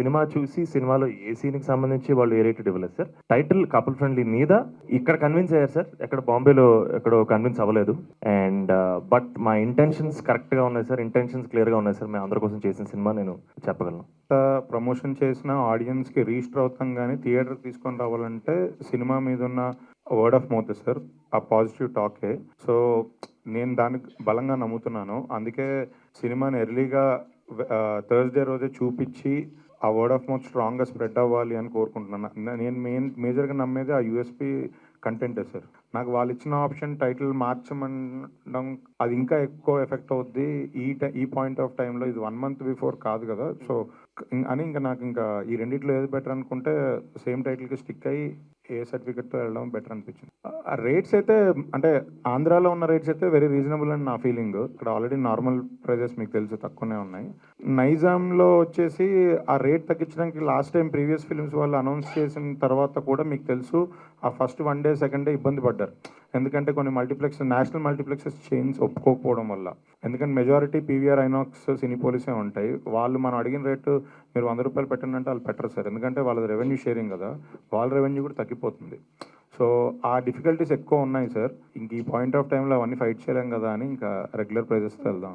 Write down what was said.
Cinema చూసి సినిమాలో ఏ సీన్‌కి సంబంధించి వాళ్ళు ఏ రేటెడ్ ఇవ్వలేదు సార్. టైటిల్ కపుల్ ఫ్రెండ్లీ మీద ఇక్కడ కన్విన్స్ అయ్యారు సార్. ఎక్కడ బాంబేలో ఎక్కడో కన్విన్స్ అవ్వలేదు. అండ్ బట్ మా ఇంటెన్షన్స్ కరెక్ట్‌గా ఉన్నాయి సార్. ఇంటెన్షన్స్ క్లియర్‌గా ఉన్నాయి సార్. మేము అందరి కోసం చేసిన సినిమా నేను చెప్పగలను. ప్రమోషన్ చేసిన ఆడియన్స్‌కి రీచ్ అవుతాం గానీ థియేటర్‌కి తీసుకొని రావాలంటే సినిమా మీదున్న వర్డ్ ఆఫ్ మౌత్ సార్. ఆ పాజిటివ్ టాకే. సో నేను దానికి బలంగా నమ్ముతున్నాను. అందుకే సినిమాని ఎర్లీగా థర్స్‌డే రోజే చూపిచ్చి ఆ వర్డ్ ఆఫ్ మౌత్ స్ట్రాంగ్‌గా స్ప్రెడ్ అవ్వాలి అని కోరుకుంటున్నాను. నేను మేజర్‌గా నమ్మేది ఆ యూఎస్‌పీ కంటెంటే సార్. నాకు వాళ్ళిచ్చిన ఆప్షన్ టైటిల్ మార్చమనడం అది ఇంకా ఎక్కువ ఎఫెక్ట్ అవుద్ది. ఈ పాయింట్ ఆఫ్ టైమ్‌లో ఇది 1 మంత్ బిఫోర్ కాదు గదా! సో అని నాకు ఈ రెండిట్లో ఏది బెటర్ అనుకుంటే సేమ్ టైటిల్‌కి స్టిక్ అయ్యి ఏ సర్టిఫికేట్‌తో వెళ్ళడం బెటర్ అనిపించింది. ఆ రేట్స్ అయితే అంటే ఆంధ్రాలో ఉన్న రేట్స్ అయితే వెరీ రీజనబుల్ అని నా ఫీలింగ్. ఇక్కడ ఆల్రెడీ నార్మల్ ప్రైజెస్ మీకు తెలుసు తక్కువనే ఉన్నాయి. నైజాంలో వచ్చేసి ఆ రేట్ తగ్గించడానికి లాస్ట్ టైం ప్రీవియస్ ఫిల్మ్స్ వాళ్ళు అనౌన్స్ చేసిన తర్వాత కూడా మీకు తెలుసు ఆ ఫస్ట్ 1 డే, సెకండ్ డే ఇబ్బంది పడ్డారు. ఎందుకంటే కొన్ని నేషనల్ మల్టీప్లెక్సెస్ చైన్స్ ఒప్పుకోకపోవడం వల్ల. ఎందుకంటే మెజారిటీ పీవీఆర్, ఐనాక్స్, సినిపోలిసే ఉంటాయి. వాళ్ళు మనం అడిగిన రేటు మీరు ₹100 పెట్టండి అంటే వాళ్ళు పెట్టరు సార్. ఎందుకంటే వాళ్ళది రెవెన్యూ షేరింగ్ కదా! వాళ్ళ రెవెన్యూ కూడా తగ్గిపోతుంది. సో ఆ డిఫికల్టీస్ ఎక్కువ ఉన్నాయి సార్. ఇంక ఈ పాయింట్ ఆఫ్ టైమ్‌లో అవన్నీ ఫైట్ చేయలేం కదా అని ఇంకా రెగ్యులర్ ప్రైజెస్‌తో వెళ్దాం.